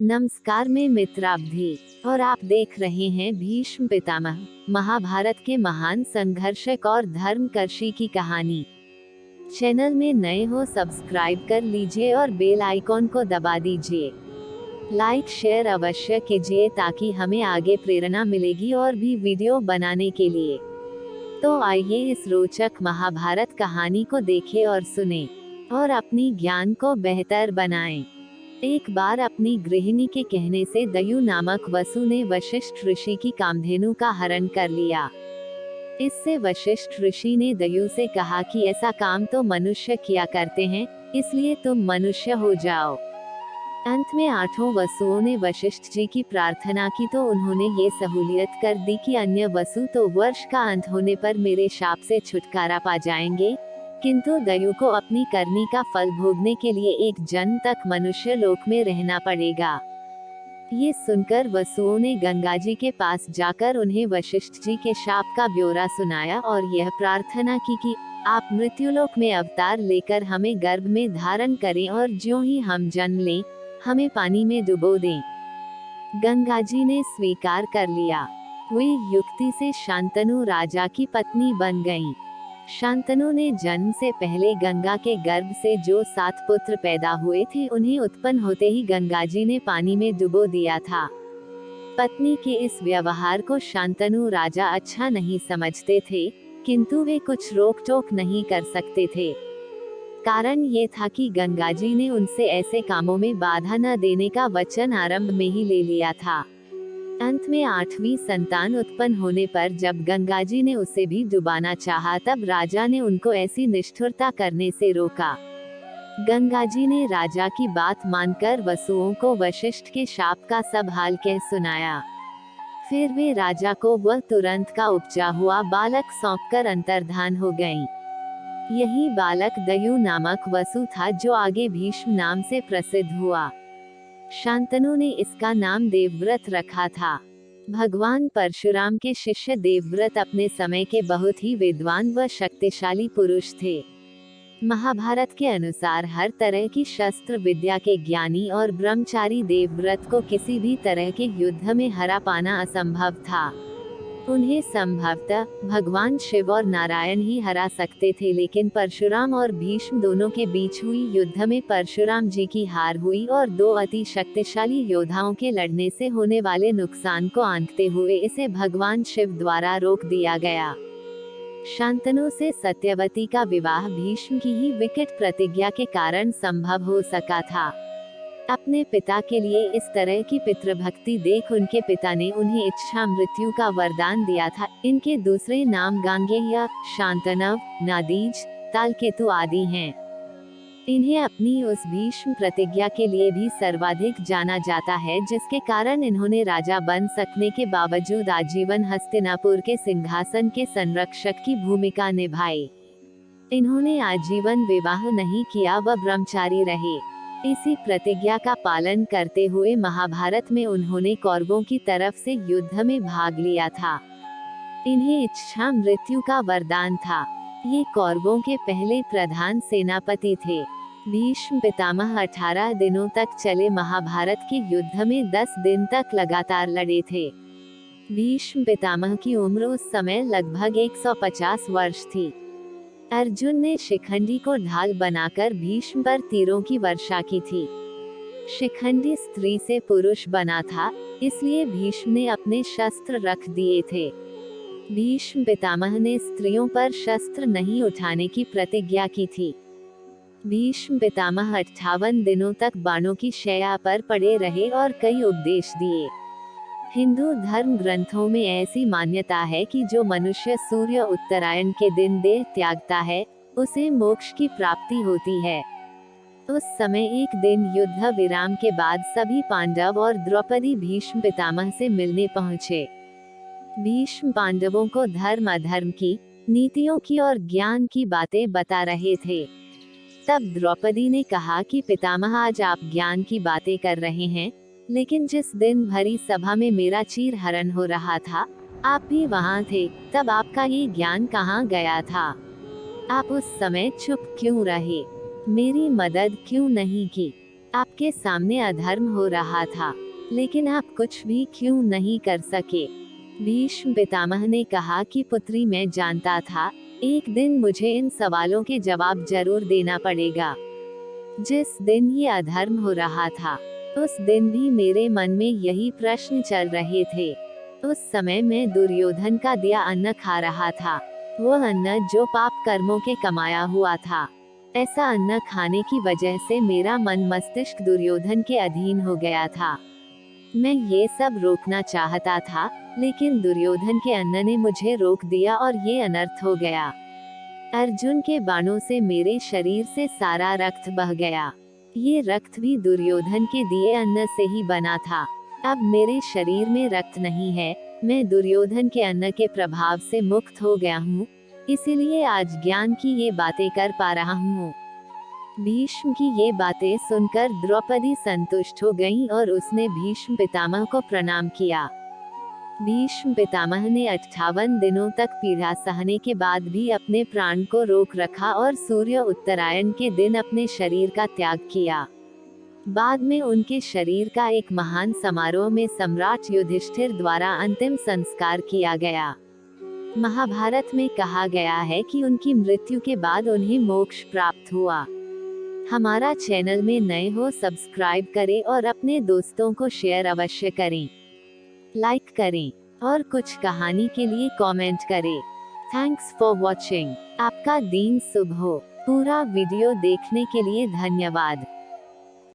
नमस्कार, मैं मित्राब्धि और आप देख रहे हैं भीष्म पितामह, महाभारत के महान संघर्षक और धर्मकर्षी की कहानी। चैनल में नए हो सब्सक्राइब कर लीजिए और बेल आइकॉन को दबा दीजिए। लाइक शेयर अवश्य कीजिए ताकि हमें आगे प्रेरणा मिलेगी और भी वीडियो बनाने के लिए। तो आइए इस रोचक महाभारत कहानी को देखें और सुने और अपनी ज्ञान को बेहतर बनाएं। एक बार अपनी गृहिणी के कहने से दयु नामक वसु ने वशिष्ठ ऋषि की कामधेनु का हरण कर लिया। इससे वशिष्ठ ऋषि ने दयु से कहा कि ऐसा काम तो मनुष्य किया करते हैं, इसलिए तुम मनुष्य हो जाओ। अंत में 8 वसुओं ने वशिष्ठ जी की प्रार्थना की तो उन्होंने ये सहूलियत कर दी कि अन्य वसु तो वर्ष का अंत होने पर मेरे शाप से छुटकारा पा जाएंगे, किंतु दयु को अपनी करनी का फल भोगने के लिए एक जन्म तक मनुष्य लोक में रहना पड़ेगा। ये सुनकर वसुओं ने गंगा जी के पास जाकर उन्हें वशिष्ठ जी के शाप का ब्यौरा सुनाया और यह प्रार्थना की कि आप मृत्युलोक में अवतार लेकर हमें गर्भ में धारण करें और ज्यों ही हम जन्म लें, हमें पानी में डुबो दें। गंगा जी ने स्वीकार कर लिया। वे युक्ति से शांतनु राजा की पत्नी बन गईं। शांतनु ने जन्म से पहले गंगा के गर्भ से जो 7 पुत्र पैदा हुए थे उन्हें उत्पन्न होते ही गंगा जी ने पानी में डुबो दिया था। पत्नी के इस व्यवहार को शांतनु राजा अच्छा नहीं समझते थे, किंतु वे कुछ रोक टोक नहीं कर सकते थे। कारण ये था कि गंगा जी ने उनसे ऐसे कामों में बाधा न देने का वचन आरंभ में ही ले लिया था। अंत में 8वीं संतान उत्पन्न होने पर जब गंगा जी ने उसे भी डुबाना चाहा तब राजा ने उनको ऐसी निष्ठुरता करने से रोका। गंगा जी ने राजा की बात मानकर वसुओं को वशिष्ठ के शाप का सब हाल कह सुनाया। फिर वे राजा को वह तुरंत का उपजा हुआ बालक सौंपकर अंतर्धान हो गईं। यही बालक दयु नामक वसु था जो आगे भीष्म नाम से प्रसिद्ध हुआ। शांतनु ने इसका नाम देवव्रत रखा था। भगवान परशुराम के शिष्य देवव्रत अपने समय के बहुत ही विद्वान व शक्तिशाली पुरुष थे। महाभारत के अनुसार हर तरह की शस्त्र विद्या के ज्ञानी और ब्रह्मचारी देवव्रत को किसी भी तरह के युद्ध में हरा पाना असंभव था। उन्हें संभवतः भगवान शिव और नारायण ही हरा सकते थे, लेकिन परशुराम और भीष्म दोनों के बीच हुई युद्ध में परशुराम जी की हार हुई और 2 अति शक्तिशाली योद्धाओं के लड़ने से होने वाले नुकसान को आंकते हुए इसे भगवान शिव द्वारा रोक दिया गया। शांतनु से सत्यवती का विवाह भीष्म की ही विकट प्रतिज्ञा के कारण संभव हो सका था। अपने पिता के लिए इस तरह की पितृभक्ति देख उनके पिता ने उन्हें इच्छा मृत्यु का वरदान दिया था। इनके दूसरे नाम गांगेय, शांतनव, नादीज, तालकेतु आदि हैं। इन्हें अपनी उस भीष्म प्रतिज्ञा के लिए भी सर्वाधिक जाना जाता है, जिसके कारण इन्होंने राजा बन सकने के बावजूद आजीवन हस्तिनापुर के सिंहासन के संरक्षक की भूमिका निभाई। इन्होंने आजीवन विवाह नहीं किया व ब्रह्मचारी रहे। इसी प्रतिज्ञा का पालन करते हुए महाभारत में उन्होंने कौरवों की तरफ से युद्ध में भाग लिया था। इन्हें इच्छा मृत्यु का वरदान था। ये कौरवों के पहले प्रधान सेनापति थे। भीष्म पितामह 18 दिनों तक चले महाभारत के युद्ध में 10 दिन तक लगातार लड़े थे। भीष्म पितामह की उम्र उस समय लगभग 150 वर्ष थी। अर्जुन ने शिखंडी को ढाल बनाकर भीष्म पर तीरों की वर्षा की थी। शिखंडी स्त्री से पुरुष बना था, इसलिए भीष्म ने अपने शस्त्र रख दिए थे। भीष्म पितामह ने स्त्रियों पर शस्त्र नहीं उठाने की प्रतिज्ञा की थी। भीष्म पितामह 58 दिनों तक बाणों की शैया पर पड़े रहे और कई उपदेश दिए। हिंदू धर्म ग्रंथों में ऐसी मान्यता है कि जो मनुष्य सूर्य उत्तरायण के दिन देह त्यागता है, उसे मोक्ष की प्राप्ति होती है। उस समय एक दिन युद्ध विराम के बाद सभी पांडव और द्रौपदी भीष्म पितामह से मिलने पहुँचे। भीष्म पांडवों को धर्म अधर्म की, नीतियों की और ज्ञान की बातें बता रहे थे। तब द्रौपदी ने कहा कि पितामह, आज आप ज्ञान की बातें कर रहे हैं, लेकिन जिस दिन भरी सभा में मेरा चीर हरण हो रहा था, आप भी वहां थे, तब आपका ये ज्ञान कहाँ गया था? आप उस समय चुप क्यों रहे? मेरी मदद क्यों नहीं की? आपके सामने अधर्म हो रहा था, लेकिन आप कुछ भी क्यों नहीं कर सके? भीष्म पितामह ने कहा कि पुत्री, मैं जानता था एक दिन मुझे इन सवालों के जवाब जरूर देना पड़ेगा। जिस दिन ये अधर्म हो रहा था, उस दिन भी मेरे मन में यही प्रश्न चल रहे थे। उस समय मैं दुर्योधन का दिया अन्न खा रहा था, वो अन्न जो पाप कर्मों के कमाया हुआ था। ऐसा अन्न खाने की वजह से मेरा मन मस्तिष्क दुर्योधन के अधीन हो गया था। मैं ये सब रोकना चाहता था, लेकिन दुर्योधन के अन्न ने मुझे रोक दिया और ये अनर्थ हो गया। अर्जुन के बाणों से मेरे शरीर से सारा रक्त बह गया। ये रक्त भी दुर्योधन के दिए अन्न से ही बना था। अब मेरे शरीर में रक्त नहीं है, मैं दुर्योधन के अन्न के प्रभाव से मुक्त हो गया हूँ, इसीलिए आज ज्ञान की ये बातें कर पा रहा हूँ। भीष्म की ये बातें सुनकर द्रौपदी संतुष्ट हो गईं और उसने भीष्म पितामह को प्रणाम किया। भीष्म पितामह ने 58 दिनों तक पीड़ा सहने के बाद भी अपने प्राण को रोक रखा और सूर्य उत्तरायण के दिन अपने शरीर का त्याग किया। बाद में उनके शरीर का एक महान समारोह में सम्राट युधिष्ठिर द्वारा अंतिम संस्कार किया गया। महाभारत में कहा गया है कि उनकी मृत्यु के बाद उन्हें मोक्ष प्राप्त हुआ। हमारा चैनल में नए हो सब्सक्राइब करें और अपने दोस्तों को शेयर अवश्य करें, लाइक करें और कुछ कहानी के लिए कमेंट करें। Thanks for watching. आपका दिन शुभ हो। पूरा वीडियो देखने के लिए धन्यवाद।